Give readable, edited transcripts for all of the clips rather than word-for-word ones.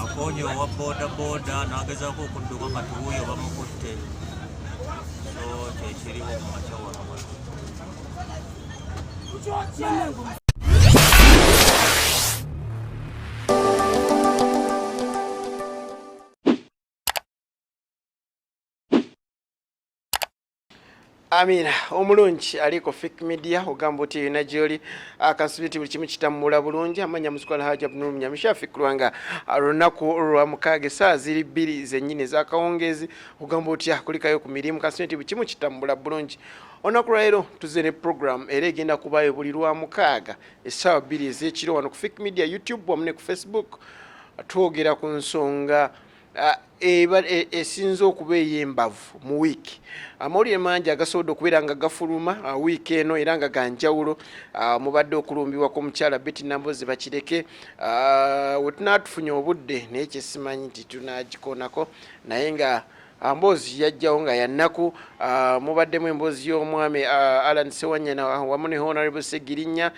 akonye owa boda boda n'agezaako okudduka kati wuuyo bamukutte so kyekiriwo mu makya wano. Amina omulungi aliko Fik Media ogamba oti yina gyoli akasubiti buli kimu kitambula bulungi amanya musukala haja Abdul Mnyamisha fikrwanga lunaku lwa mukage saa ziri 2 zennyini zakawongezi ogamba oti akulikayo ku mirimu kasubiti buli kimu kitambula bulungi. Onaku lwaero tuzene program era egenda kubayo buli lwa mukaga essaawa 2 ez'ekiro wano ku Fik Media YouTube wamu ne ku Facebook twogera ku nsonga esinza okuba ey'embavu mu wiiki. Amawulire mangi agasobodde okubeera nga gafuluma wiiki eno era nga ganjawulo. Mubadde okulumbiwa kw'omukyala Betty Namboze Bakireke we tunaatufunye obudde naye kyesimanyi nti tunagikoonako naye nga Mbozi yajjawo nga yannaku. Mubaddemu emboozi y'omwami Alan Sewanyana wamu ne Honorable Segirinya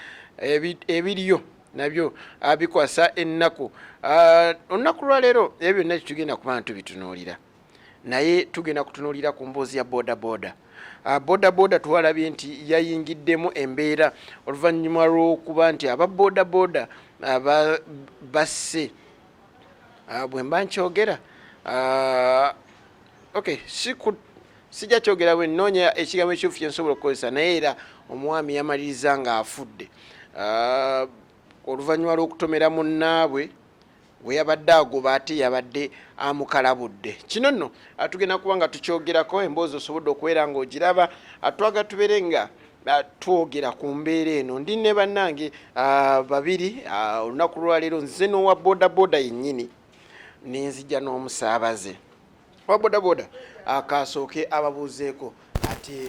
ebiriyo nabyo abikwasa ennaku. Olunaku lwaleero ebyo byonna tugenda kuba tubitunuulira naye tugenda kutunuulira ku mboozi ya boda boda. Boda boda tuwalabye nti yayingiddemu embeera oluvannyuma lw'okuba nti aba boda boda basse bwe mba nkyogera okay sijja kyogera bwe nnoonya ekigambo ekyufu kye nsobola okukozesa naye era omwami yamaliriza nga afudde oluvannyuma lw'okutomera munnaabwe we yabadde agoba ate yabadde amukalabudde. Kino nno tugenda kuba nga tukyogerako emboozi osobodde okubeera ng'ogiraba twaga tubeere nga twogera ku mbeera eno. Ndi ne bannange babiri olunaku lwaleero nze n'owa boda boda yennyini nenzijja n'omusaabaze owa boda boda akasooke ababuuzeeko ate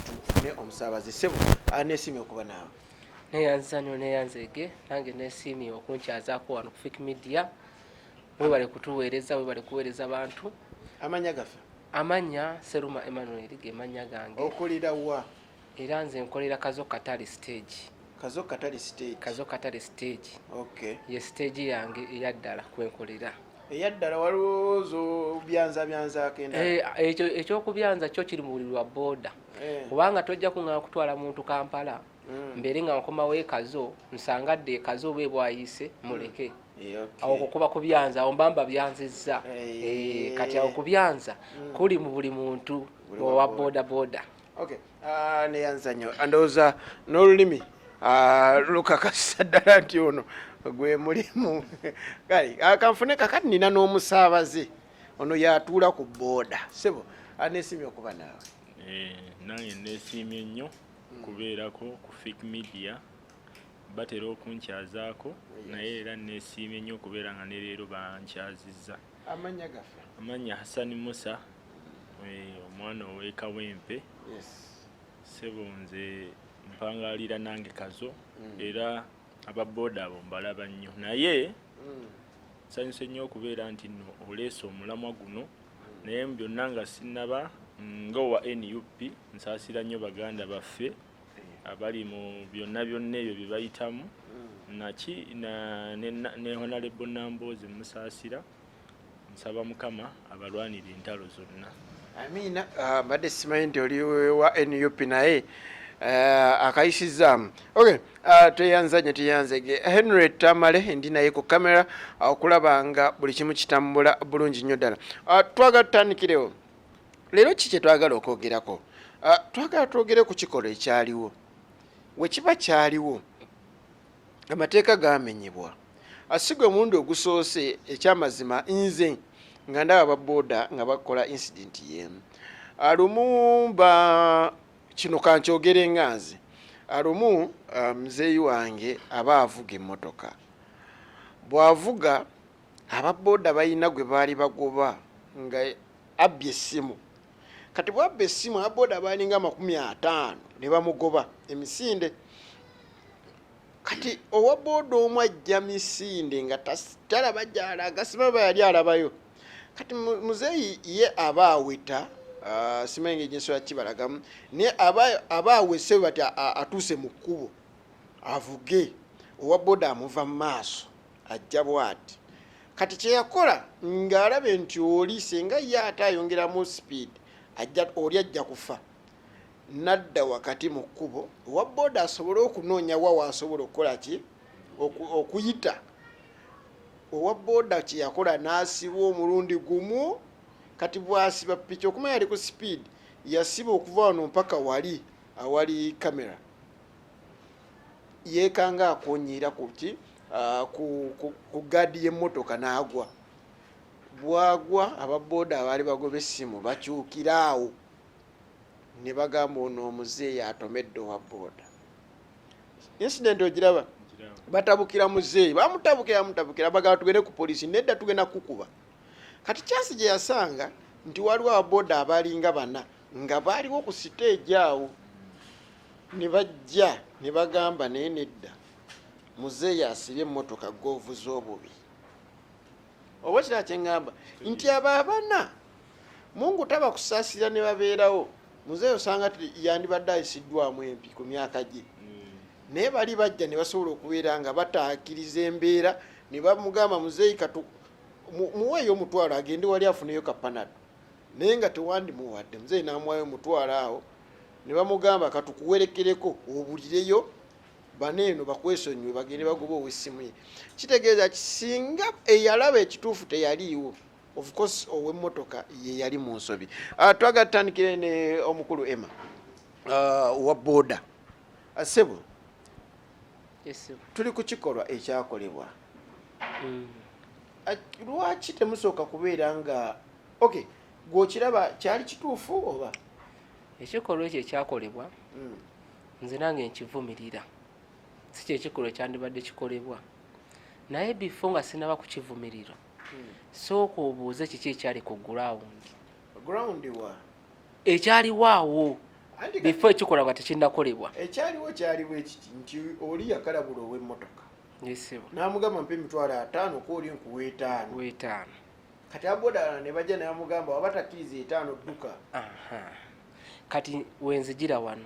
tufune omusaabaze. Sebo neesiimye okuba naawe. Neyanzanyo neyanzege nange nesiimye okunkyazaako wano ku Fik Media. Webale kutuweereza webale kuweereza bantu. Amanya gaffe? Amanya Seruma Emmanuel ge manya gange. Okolera wa? Era nze nkolera Kazo Katali stage. Kazo Katali stage? Kazo Katali stage. Okay. Ye stage yange eyaddala kwenkolera. Eyaddala walowoozo byanza akenda? Ekyokubyanza kyo kiri mu buli lwa boda. Kubanga tojja kuŋŋaana kutwala muntu Kampala. Mbere nga nkomawo ekazo nsangadde ekazo bwe bwayise muleke awo kukuba kubyanza awo mbamba byanzizza kati awo kubyanza kuli mu buli muntu owa boda boda. Okay. Neyanza nnyo andowooza n'olulimi lukakasa ddala nti ono gwe mulimu kale kanfune kakati nina n'omusaabaze ono yatuula ku boda. Sebo aneesiimye okuba naawe. Nange neesiimye nnyo kubeerako ku Fik Media batera okunkyazaako naye era neesiimye nnyo okubeera nga ne leero bankyazizza. Amanya gaffe? Amanya Hassan Musa omwana ow'ekawempe. Sebo nze mpangaalira nange Kazo era ababoda abo mbalaba nnyo naye nsanyuse nnyo okubeera nti nno oleese omulamwa guno naye mu byonna nga sinnaba ngowa NUP nsaasira nnyo baganda baffe abali mu byonna ebyo bye bayitamu ne Honorable Namboze musaasira nsaba Mukama abalwanira entalo zonna. Amina. Mbadde simanyi nti oli wa NUP naye akayisizaamu. Okay. Teyanzege Henry Tamale ndi naye ku kamera okulaba nga buli kimu kitambula bulungi nnyo ddala. Twagala tutandikirewo leero ki kye twagala okwogerako? Twagala twogere ku kikolwa ekyaliwo. We kiba kyaliwo amateeka gamenyebwa asigwe omulundi ogusoose ekyamazima nze nga ndaba ababoda nga bakola incident y'emu. Alumumba kino kankyogere nga nze alumu muzeeyi wange aba avuga emmotoka bw'avuga ababoda balina gwe baali bagoba nga abbye essimu. Kati bwabba essimu ababoda baalinga 50 ne bamugoba emisinde. Kati owa boda omu ajja misinde nga talaba gy'alaga simaba yali alabayo. Kati muzeeyi ye aba aweta simanyi ng'ensobola kibalagamu naye aba awese bati atuuse mu kkubo avuge owa boda amuva mu maaso ajja bw'ati kati kye yakola ng'alabe nti oli senga ye ate ayongeramu speed oli ajja kufa nadda wakati mu kkubo owa booda asobole okunoonya wa waasobola okukola ki okuyita owa booda kye yakola n'asiba omulundi gumu kati bw'asiba piki okumanya ali ku speed yasiba okuva wano mpaka wali awali kamera yeekanga akonyiira ku ki ku gaadi y'emmotoka n'agwa bwagwa ababooda abaali bagoba essimu bakyukira awo ne bagamba ono omuzeeyi atomedde owa booda incident ogiraba batabukira muzeeyi bamutabukira bagamba tugende ku poliisi nedda tugenda kukuba kati kyasi gye yasanga nti waliwo ababooda abaalinga bana nga baaliwo ku siteegi awo ne bajja ne bagamba naye nedda muzeeyi asibye emmotoka g'ovuza obubi oba kira kyeŋŋamba nti abo abana mungu taba kusaasira ne babeerawo muzeeyi osanga yandibadde ayisiddwamu empi ku myaka gye naye bali bajja ne basobola okubeera nga bataakiriza embeera ne bamugamba muzeeyi muweeyo omutwalo agende wali afuneyo kapanado naye nga tewandimuwadde muzeeyi n'amuwayo omutwalo awo ne bamugamba katukuwerekereko obulireyo baneeno bakwesonyiwe bagende bagoba ow'essimu ye kitegeeza kisinga eyalaba ekituufu teyaliiwo of course ow'emmotoka ye yali mu nsobi twagala tutandikire ne omukulu Emma owa booda Ssebo tuli ku kikolwa ekyakolebwa lwaki temusooka kubeera nga okay gw'okiraba kyali kituufu oba ekikolwa ekyo ekyakolebwa nze nange nkivumirira si kyekikolwa ekyandibadde kikolebwa naye bifo nga sinaba ku kivumiriro sooka obuuze kiki ekyali ku ground ekyaliwo awo bifo ekikolwa nga tekinnakolebwa ekyaliwo kyaliwo ekiti nti oli yakalabula ow'emmotoka n'amugamba mpa emitwalo 5 ko oli nkuwa 5 kati abooda ne bajja ne bamugamba waba takkiriza 5 dduka kati wenzigira wano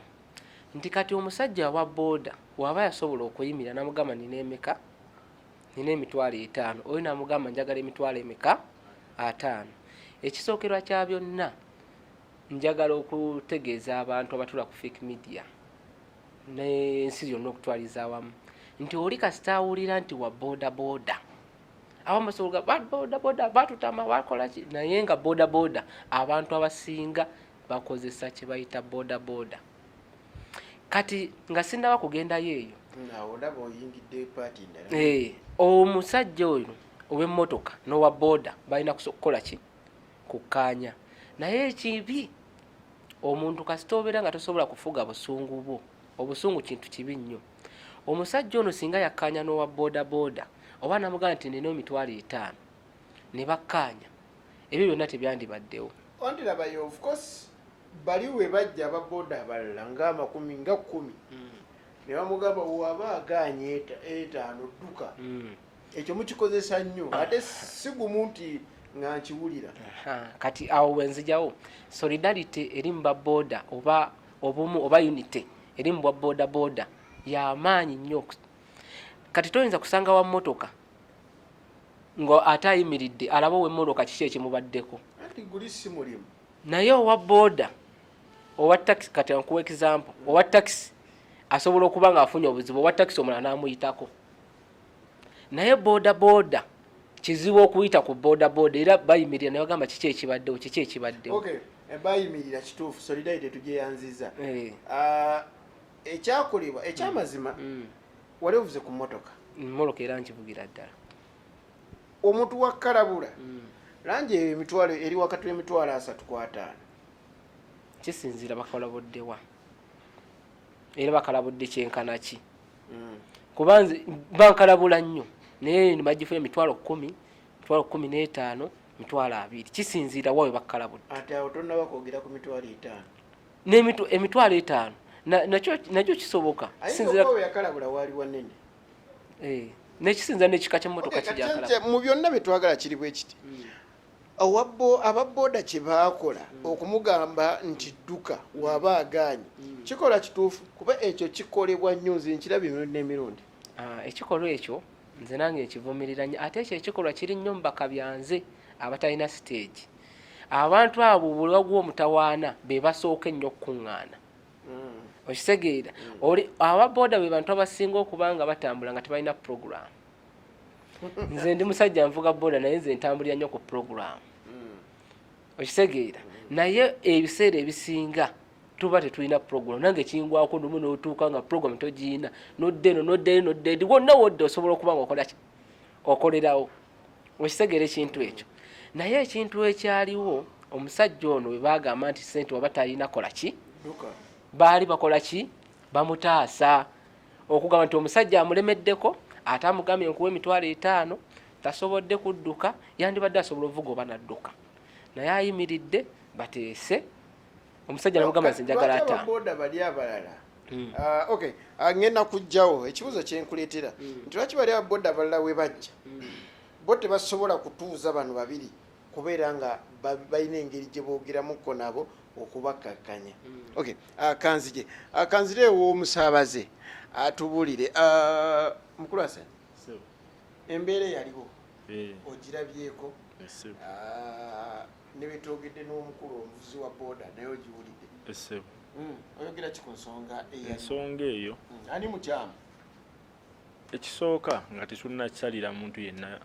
nti kati omusajja wa booda waba yasobola okuyimira namugamba nina emeka nina emitwalo 5 oyo namugamba njagala emitwalo emeka 5 ekisookerwa kya byonna njagala okutegeeza abantu abatula ku fake media n'ensi yonna okutwaliza awamu nti oli kasita awulira nti wa booda abamu basobola booda batutama bakola ki naye nga booda abantu abasinga bakozesa kye bayita booda kati nga sinnaba kugendayo eyo omusajja oyo ow'emmotoka n'owa booda balina kukola ki kukkaanya naye ekibi omuntu kasita obeera nga tosobola kufuga busungu bwo obusungu kintu kibi nnyo omusajja ono singa yakkaanya n'owa booda oba namugamba nti nina emitwalo 5 ne bakkaanya ebyo byonna tebyandibaddewo ondirabayo of course baliwe bajja ababooda abalala nga 10 ne bamugamba waba aganye 5 dduka ekyo mukikozesa nnyo ate si gumu nti nga nkiwulira kati awo wenzijawo solidarity eri mu babooda oba obumu oba unity eri mu booda y'amaanyi nnyo kati toyinza kusanga wa mmotoka ngo ate ayimiridde alaba ow'emmotoka kiki ekimubaddeko naye owa booda owa taxi kati nkuwa example owa taxi asobola okuba nga afunye obuzibu owa taxi omulala n'amuyitako naye booda kizibu okuyita ku booda era bayimirira ne bagamba kiki ekibaddewo okay bayimirira kituufu solidarity tugyeyanziza ekyakolebwa ekyamazima wali ovuze ku mmotoka era nkivugira ddala omuntu wakkalabula langi emitwalo eri wakati w'emitwalo 3 ku 5 kisinziira bakalabuddewa era bakalabudde kyenkana ki kuba nze bankalabula nnyo naye nibagifu emitwalo 10 mitwalo 15 mitwalo 2 kisinziira wawe bakalabudde ate awo tonna bakwogera ku mitwalo 5 emitwalo 5 nakyo kisoboka sinzira ko yakalabula wali wanene nekisinza n'ekika ky'emmotoka kijakalabula mu byonna byetwagala kiri bwe kiti ababooda kye baakola okumugamba nti dduka waba aganye kikola kituufu kuba ekyo kikolebwa nnyo nze nkirabye emirundi n'emirundi ekikolwa ekyo nze nange ekivumirira nnyo ate ekyo ekikolwa kiri nnyo mu bakabyanze abatalina stage. Abantu abo buli wagwa omutawaana be basooka ennyo okukuŋŋaana. Okitegeera oli ababooda be bantu abasinga okuba nga batambula nga tebalina program. Nze ndi musajja nvuga booda naye nze ntambulira nnyo ku program. Okitegeera naye ebiseera ebisinga tuba tetulina program. Nange kingwako ndumu n'otuuka nga program togiina nodde eno nodde eno nodde edi wonna wodde osobola okuba nga okola ki okolerawo. Okitegeera ekintu ekyo. Naye ekintu ekyaliwo omusajja ono bwe baagamba nti ssente waba talina kola ki baali bakola ki bamutaasa okugamba nti omusajja amulemeddeko ate amugambye nkuwa $5,000 tasobodde kudduka yandibadde asobola ovuga oba nadduka naye ayimiridde bateese omusajja namugamba nti njagala boda bali abalala okay ngenda kujjawo ekibuuzo kyenkuleetera nti lwaki bali ababoda abalala we bajja bo tebasobola kutuuza bano babiri kubeera nga balina engeri gye boogeramuko nabo okubakakkanya. Okay kanzire w'omusaabaze atubuulire mukulu Hassan embeera yaliwo ogirabyeko ne betwogedde n'omukulu omuvuzi wa booda naye ogiwulidde oyogera ki ku nsonga ensonga eyo ani mukyamu ekisooka nga tetunnakisalira muntu yenna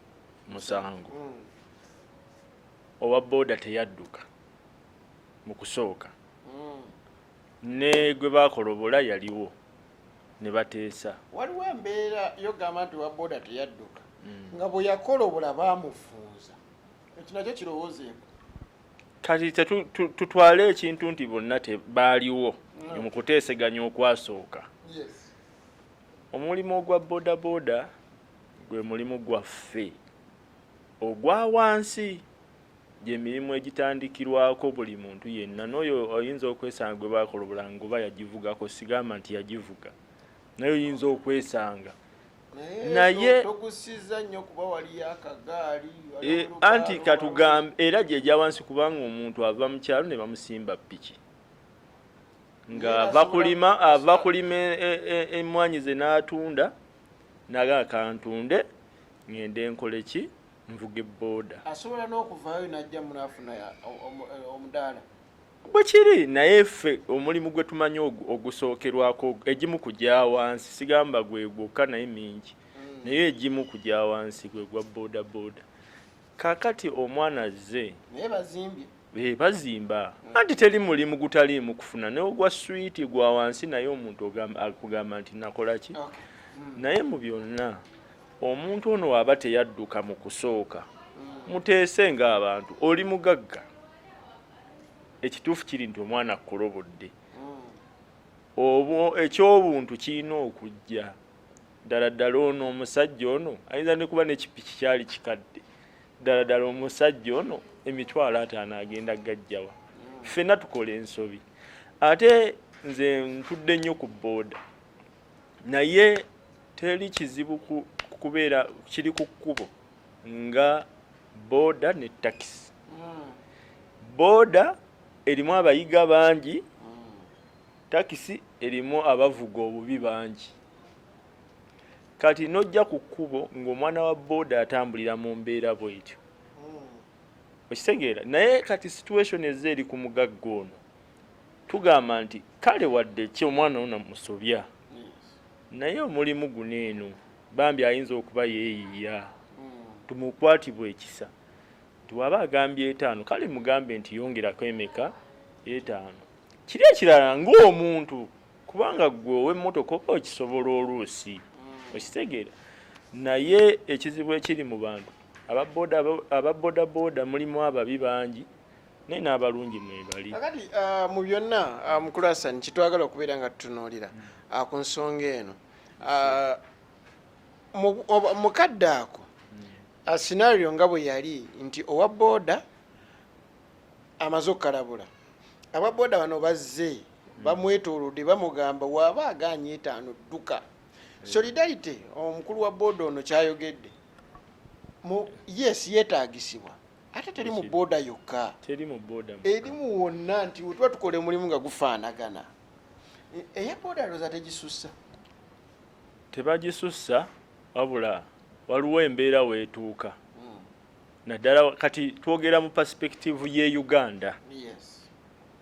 musango owa booda teyadduka mu kusooka ne gwe bakolobola yaliwo ne bateesa waliwo embeera yogamba nti owa booda teyadduka nga bwe yakolobola baamufunza ekyo nakyo kirowoozeeko kati tutwale ekintu nti bonna tebaaliwo mu kuteeseganya okwasooka. Omulimu ogwa booda booda gwe mulimu gwaffe ogwa wansi gy'emirimu egitandikirwako buli muntu yenna n'oyo oyinza okwesanga gwe bakolobola ngoba yagivugako sigamba nti yagivuga naye oyinza okwesanga naye togusiza nnyo kuba wali akagaali anti katugambe era gy'egya wansi kubanga omuntu ava mu kyalo ne bamusimba piki nga ava kulima emmwanyi ze n'atunda naga kantunde ngende nkole ki nvuge booda asobola n'okuvaayo n'ajja munafuna omudaala bwe kiri naye ffe omulimu gwe tumanyi ogusookerwako egimu kujya wansi sigamba gwe gwokka naye mingi naye egimu kujya wansi gwe gwa booda booda kakati omwana azze naye bazimbye bazimba anti teri mulimu gutaliimu kufuna naye ogwa switi gwa wansi naye omuntu akugamba nti nakola ki naye mu byonna omuntu ono waba teyadduka mu kusooka muteese ng'abantu oli mugagga ekituufu kiri nti omwana akolobodde ekyobuntu kirina okujja ddala ddala ono omusajja ono ayinza ne kuba n'ekipiki kyali kikadde ddala ddala omusajja ono $50,000 agenda gajjawa ffenna tukola ensobi ate nze ntudde nnyo ku booda naye teri kizibu kubeera kiri ku kkubo nga booda ne takisi booda erimu abayiga bangi takisi erimu abavuga obubi bangi kati nojja ku kkubo ng'omwana wa booda atambulira mu mbeera bw'etyo okitegeera naye kati situation ezze eri ku mugagga ono tugamba nti kale wadde ki omwana ono musobya naye omulimu guno eno bambi ayinza okuba yeeyiya tumukwatibwa ekisa tiwaba agambye 5 kale mugambe nti yongerako emeka 5 kiri ekirala ng'omuntu kubanga gwe ow'emmotoka oba okisobola oluusi okitegeera naye ekizibu ekiri mu bantu ababooda booda mulimu ababi bangi naye n'abalungi mwebali kakati mu byonna mukulu Hassan kitwagala okubeera nga tutunuulira ku nsonga eno mukadde ako scenario nga bwe yali nti owa booda amaze okukalabula ababooda bano bazze bamwetoolodde bamugamba waaba aganye 5 dduka solidarity omukulu wa booda ono kyayogedde yes yeetaagisibwa ate teri mu booda yokka erimu wonna nti tuba tukola omulimu nga gufaanagana eya booda loza tegisussa tebagisussa wabula waliwo embeera weetuuka naddala kati twogera mu perspective ye Uganda.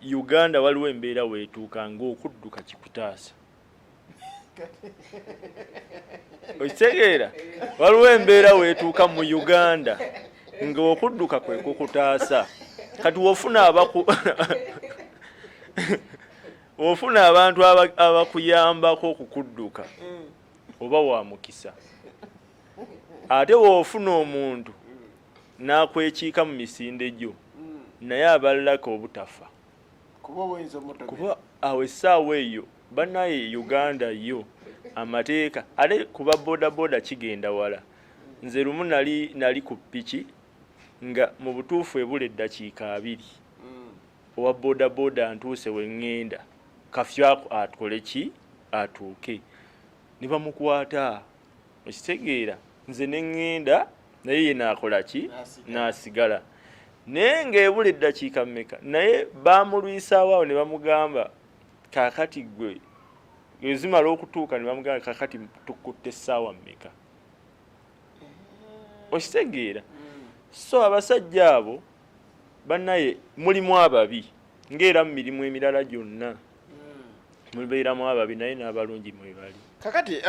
Uganda waliwo embeera weetuuka ng'okudduka kikutaasa. Okitegeera waliwo embeera weetuuka mu Uganda ng'okudduka kwe kukutaasa. Kati ofuna abantu abakuyambako okukudduka oba wa mukisa. Ate woofuna omuntu n'akwekiika mu misinde gyo naye abalako obutafa kuba awo essaawa eyo bannaye Uganda yo amateeka ate kuba bodaboda kigenda wala. Nze lumu nali ku ppiki nga mu butuufu ebula eddakiika 2 owa bodaboda ntuuse we ŋŋenda kafyu akole ki atuuke ne bamukwata. Okitegeera nze ne ŋŋenda naye ye naakola ki n'asigala naye ng'ebula eddakiika mmeka naye baamulwisaawo awo ne bamugamba kaakati gwe ezimala okutuuka ne bamugamba kaakati tukutte essaawa mmeka. Okitegeera so abasajja abo bannaye mulimu ababi ng'era mu mirimu emirala gyonna mubeeramu ababi naye n'abalungi mwe bali. Kakati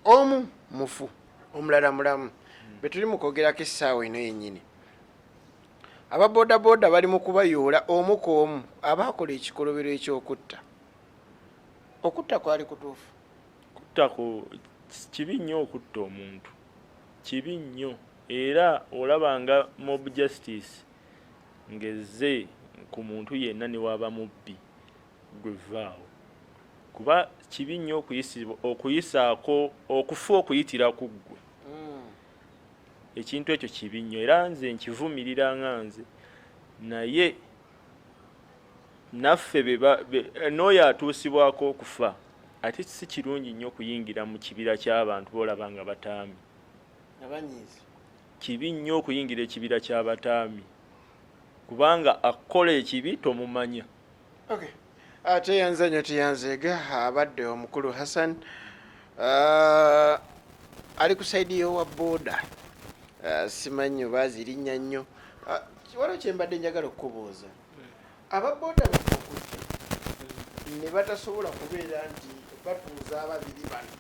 omu mufu omulala mulamu be tuli mu kwogerako essaawa eno yennyini. Ababodaboda bali mu kubayoola omu ku omu abaakola ekikolobero eky'okutta. Okutta kwali kutuufu? Kuttako kibi nnyo okutta omuntu, kibi nnyo. Era olabanga mob justice ngezze ku muntu yenna ne waba mubbi gwe vaawo. Kuba kibi nnyo okuyisaako okufa okuyitira ku ggwe. Ekintu ekyo kibi nnyo era nze nkivumirira nga nze naye naffe n'oyo atuusibwako okufa ate si kirungi nnyo okuyingira mu kibira ky'abantu boolaba nga bataami. Kibi nnyo okuyingira ekibira ky'abataami kubanga akukola ekibi tomumanya. Teyanze nnyo teyanzeega abadde omukulu Hassan ali ku saidi y'owa booda. Simanyi oba zirinya nnyo. Waliwo kye mbadde njagala okukubuuza. Ababooda bakukujja ne batasobola kubeera nti batuuza ababiri bano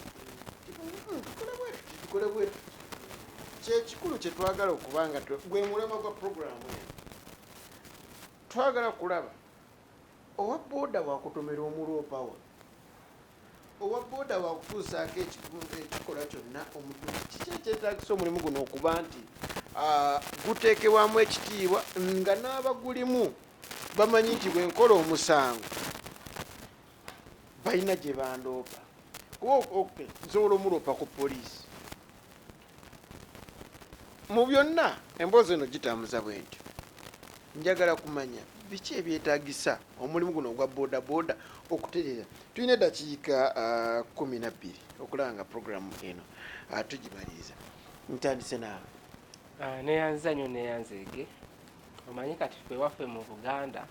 tukole bwetu. Kyekikulu kye twagala okubanga gwe mulema gwa puroguramu eyo. Twagala kulaba owa booda wakutomera omuloopawa, owa booda wakutuusaako ekikola kyonna omutuuzi. Kiki ekyetaagisa omulimu guno okuba nti guteekebwamu ekitiibwa nga n'abagulimu bamanyi nti bwe nkola omusango balina gye bandoopa. Kuba nsobola omuloopa ku poliisi. Mu byonna emboozi eno gitambuza bwentyo. Njagala kumanya biki ebyetaagisa omulimu guno ogwa bodaboda okutereeza. Tulina eddakiika 12 okulanga puroguramu eno tugimaliriza. Ntandise naawe. Neyanza nnyo neyanzeege. Omanyi kati ffe waffe mu Buganda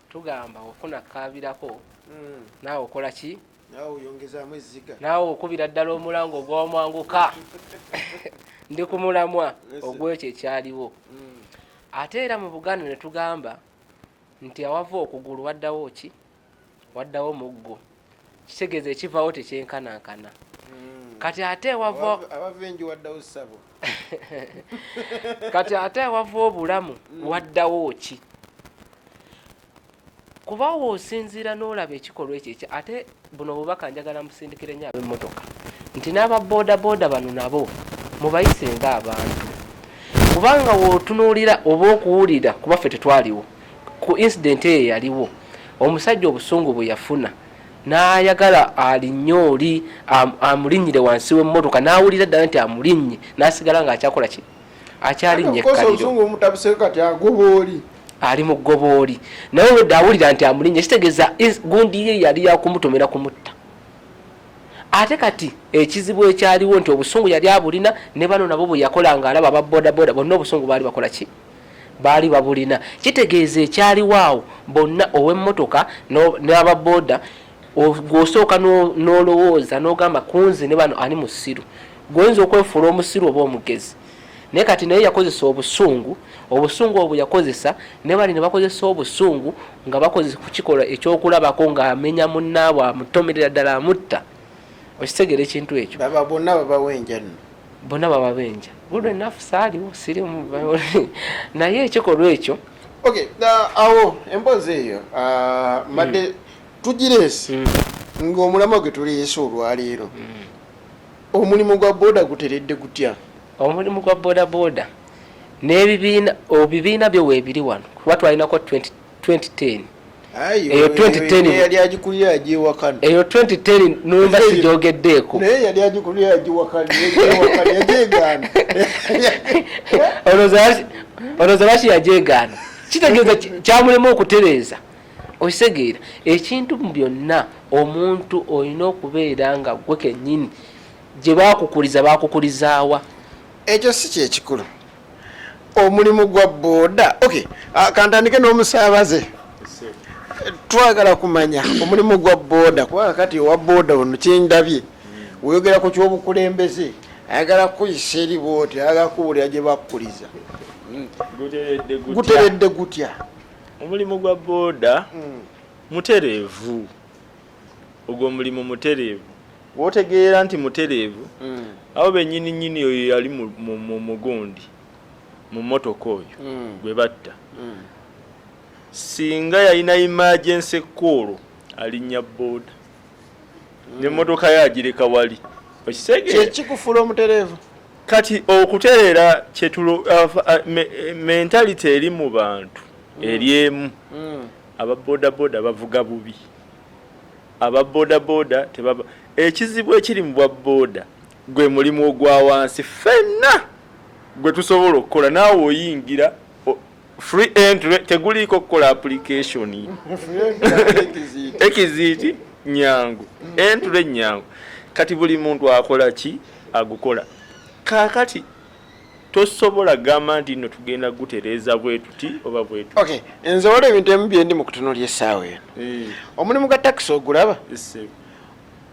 tugamba ofuna kaabirako naawe okola ki? Naawe oyongezaamu ezziga. Naawe okubira ddala omulango ogw'omwanguka. Ndi ku mulamwa ogw'ekyo ekyaliwo. Ate era mu Buganda ne tugamba nti awava okugulu waddawo ki? Waddawo muggo. Kitegeeza ekivaawo tekyenkanankana. Kati ate wava abavenji waddawo ssabo. Kati ate wava obulamu waddawo ki? Kuba w'osinziira n'olaba ekikolwa ekyo ate buno bubaka njagala musindikire nnyo ab'emmotoka nti n'ababoodaboda bano nabo mubayise ng'abantu. Kubanga w'otunuulira oba okuwulira kuba ffe tetwaliwo ku incident eyo yaliwo omusajja obusungu bwe yafuna n'ayagala alinnyooli amulinnyire wansi w'emmotoka n'awulira ddala nti amulinnye n'asigala ng'akyakola ki? Akyalinnye ekkaliro. Obusungu omutabuseko kati agobooli. Ali mu ggobooli. Naye olwedda awulira nti amulinnye kitegeeza gundi ye yali yakumutomera kumutta. Ate kati ekizibu ekyaliwo nti obusungu yali abulina ne bano nabo bwe yakolanga alaba ababoodaboda bonna obusungu baali bakola ki? Baali babulina. Kitegeeza ekyaliwo awo bonna ow'emmotoka n'ababooda gw'osooka n'olowooza n'ogamba kunzi ne bano ani musiru. gwenza okwefuula omusiru oba omugezi naye kati naye yakozesa obusungu obwo yakozesa ne bali ne bakozesa obusungu nga bakozesa kukikola ekyokulabako ng'amenya munnaabwe amutomerera ddala amutta okitegera ekintu ekyo bonna babawenja nno bonna bababenja budo enafu saaliwo sirimu naye ekikolwa ekyo awo emboozi eyo madde tugireesi ng'omulamwa gwe tuliisa olwaleero omulimu gwa booda guteredde gutya omulimu gwa booda n'ebibiina byo weebiri wano kuba twalinako 2010 eyo 2010 yali agikulira agiwakana eyo 2010 numba sijogeddeeko naye yali agikulira agiwakana yajeegaana olowooza lwaki yajeegaana kitegeeza kyamulema okutereeza okitegeera ekintu byonna omuntu olina okubeera nga gwe kennyini gye bakukulizaawa ekyo si kyekikulu omulimu gwa booda kantandike n'omusaabaze twagala kumanya omulimu gwa booda kubanga kati owa booda ono kyendabye weyogera ku kyobukulembeze ayagala kuyisa eribooti ayagala kuwulira gye bakukuliza guteredde gutya omulimu gwa booda mutereevu ogwo omulimu mutereevu wotegeera nti mutereevu abo bennyini oyo yali mu mugundi mu motoka oyo gwe batta singa yalina emergency call alinnya booda n'emmotoka yagireka wali kyekikufuula omutereevu kati okutereera mentality eri mu bantu eryemu ababoodaboda bavuga bubi ababoodaboda tebaba ekizibu ekiri mu bwa booda gwe mulimu ogwa wansi fenna gwe tusobola okukola naawe oyingira free entry teguliko kukola application ekiziti nyangu entry nyangu kati buli muntu akola ki agukola kakati tosobola gamba nti nno tugenda gutereeza bwetuti oba bwetuti nze waliwo ebintu ebimu byendi mu kutunulya essaawa eno omulimu gwa takisi ogulaba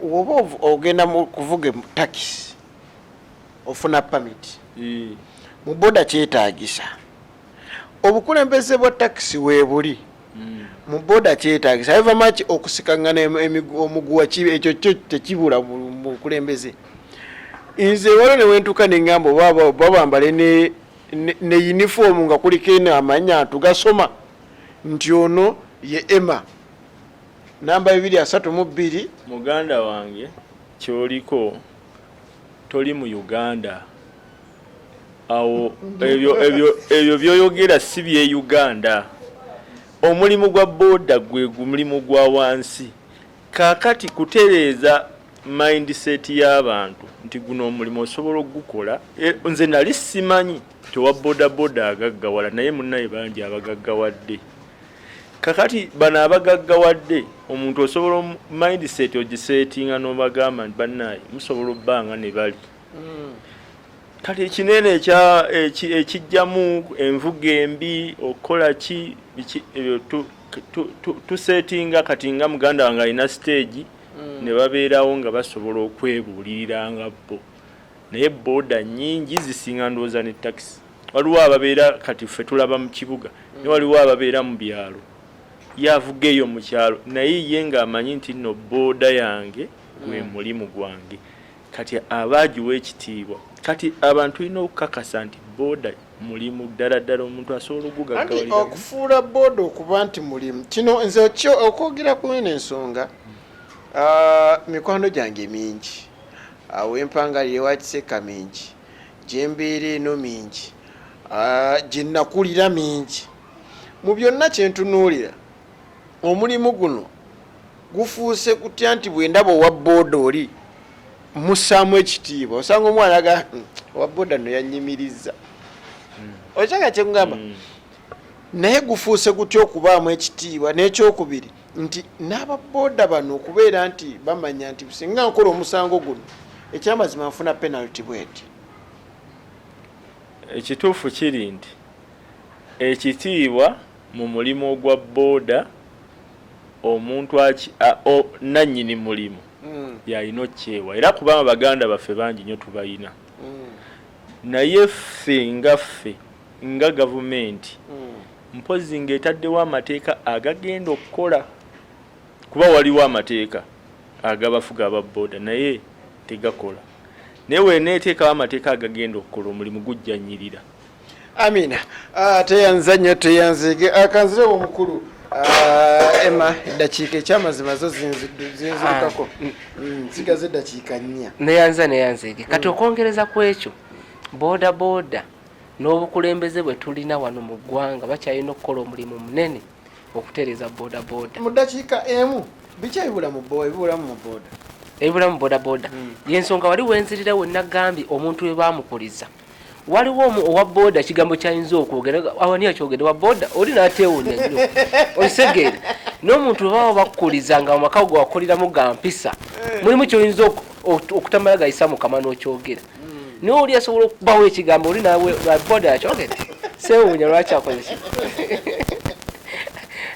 oba ogenda mu kuvuga takisi ofuna pamiti mu booda kyetaagisa obukulembeze bwa takisi weebuli mu booda kyetaagisa eva maki okusikangana omuguwa ekyo tekibula mu bukulembeze nze waliwo ne wentuka ne ŋŋamba oba bambale ne yunifoomu nga kuliko eno amanya tugasoma nti ono ye Emma namba 232 muganda wange kyoliko toli mu Uganda awo ebyo byoyogera si bye Uganda omulimu gwa booda gwe mulimu gwa wansi kakati kutereeza mindset y'abantu nti guno omulimu osobola okugukola nze nali simanyi towa booda agaggawala naye munnaye bangi abagaggawadde kakati bano abagaggawadde omuntu osobola mindset ogisetinga n'obagamba nti bannaye musobola obbanga ne bali kati ekinene ekijjamu envuga embi okukola ki tusetinga kati nga muganda wange alina stage ne babeerawo nga basobola okwebuuliranga bo naye booda nnyingi zisinga ndowooza ne takisi waliwo ababeera kati ffe tulaba mu kibuga ne waliwo ababeera mu byalo yavuga eyo mu kyalo naye ye ng'amanyi nti nno booda yange gwe mulimu gwange kati abaagiwa ekitiibwa kati abantu tulina okukakasa nti booda mulimu ddala ddala omuntu asobola okugaggawalira okufuula booda okuba nti mulimu kino nze okwogera ku eno ensonga mikwano gyange mingi wempangalire wakiseka mingi gyembeera eno mingi gyenakulira mingi mu byonna kyentunuulira omulimu guno gufuuse kutya nti bwendaba owa booda oli mussaamu ekitiibwa osanga omwana aga owa booda no yanyimiriza okyaka kyekugamba naye gufuuse gutya okubaamu ekitiibwa n'ekyokubiri nti n'ababooda bano okubeera nti bamanya nti singa nkola omusango guno ekyamazima nfuna penalty bweti ekituufu kiri nti ekitiibwa mu mulimu ogwa booda omuntu nannyini mulimu yalina okyewa era kubanga baganda baffe bangi nnyo tubayina naye ffe nga gavumenti mpozi ng'etaddewo amateeka agagenda okukola kuba waliwo amateeka agabafuga aba boda naye tegakola naye weneeteekawo amateeka agagenda okukola omulimu gujjanyirira. Amina teyanza nnyo teyanzige akanzire omukulu Emma eddakiika ekyamazima zo zinzirukako zigaze eddakiika 4 neyanzige kati okwongereza ku ekyo boda n'obukulembeze bwe tulina wano mu ggwanga bakyalina okukola omulimu munene okutereeza boda mu ddakiika emu bikyayibula mu boda ebulamu boda yensonga wali wenzirira wennagambye omuntu we baamukuliza waliwo owa boda ekigambo kyayinza okwogera awani akyogere wa boda oli n'ateewunya nnyo okisegeere n'omuntu we baba bakkuliza nga mu maka go wakoleramu ga mpisa mulimu kyoyinza okutamala gayisa mukama n'okyogera naye oli asobola okubawo ekigambo oli nawe boda yakyogedde seewuunya lwaki akozesa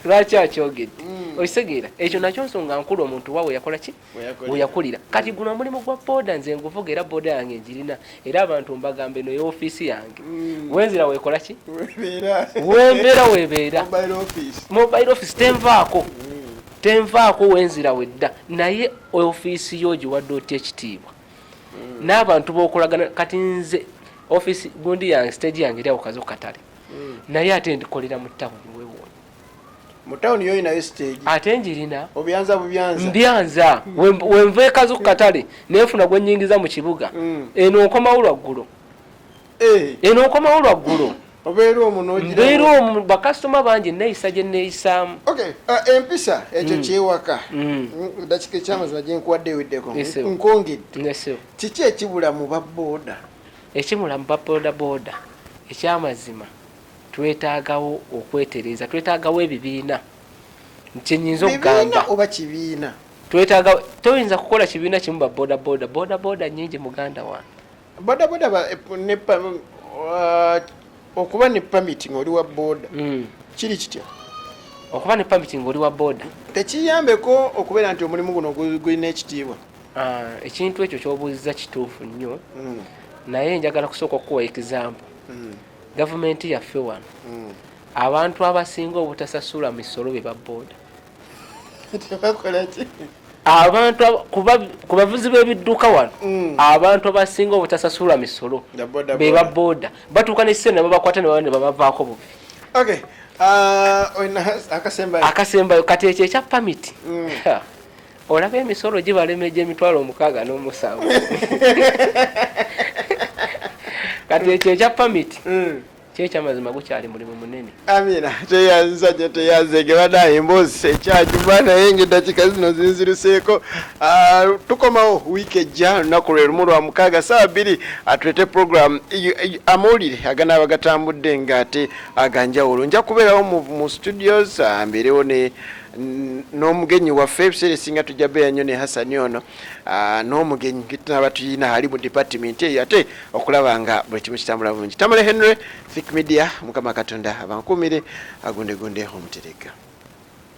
lwaki akyogedde okisegeera ekyo nakyo nsonga nkulu omuntu wawe yakola ki weyakulira kati guno omulimu gwa boda nze nguvuga era boda yange njirina era abantu mbagambe no y'ofiisi yange wenzira wekola ki wembeera webeera mobile office tenvaako wenzira wedda naye ofiisi yo giwadde otya ekitiibwa n'abantu b'okolagana kati nze ofiisi gundi yange stage yange eri awo kazo katale naye ate ndikolera mu ttawuni weewuunya mu tawuni yo inayo stage ate njirina mbyanza wenveeka zo katale neefuna gwe nnyingiza mu kibuga eno okomawo lwaggulu obeera omwo mbeera omwo bakasitoma bangi neeyisa gye neeyisaamu empisa ekyo kyewaka dakiika ekyamazima gye nkuwadde eweddeko nkongedde kiki ekibula mu babooda ekimula mu babooda ekyamazima twetaagawo okwetereeza twetaagawo ebibiina kyenyinza okugamba oba kibiina twetaaga toyinza kukola kibiina kimu boda nnyingi muganda wange boda okuba ne permitting oli wa boda kiri kitya okuba ne permitting oli wa boda tekiyambeko okubeera nti omulimu guno gulina ekitiibwa ekintu ekyo kyobuuziza kituufu nnyo naye njagala kusooka okuwa example gavumenti yaffe wano abantu abasinga obutasasula misolo be babooda abantu ku bavuzi b'ebidduka wano abantu abasinga obutasasula misolo be babooda batuuka n'ekiseera ne babakwata ne babavaako bubi akasembayo kati ekyo ekya pamiti olaba emisolo gibalema egy'emitwalo 67 kati ekyo ekya pamiti kyekyamazima gukyali mulimu munene. Amina teyanza gye teyanzege badaye emboozi ekyajuma naye ng'eddakiika zino zinziruseeko tukomawo wiiki ejja lunaku lwe lumu lwa 6 saa 2 atulete program amawulire aganaaba gatambudde ng'ate aganjawulo nja kubeerawo mu studios mbeerewo n'omugenyi waffe ebiseera esinga tujja beera nnyo ne Hasani ono n'omugenyi tunaba tuyina ali mu department eyo ate okulaba nga buli kimu kitambula bulungi. Tamale Henry Media mukama Katonda abankumire agundegunde omutereka.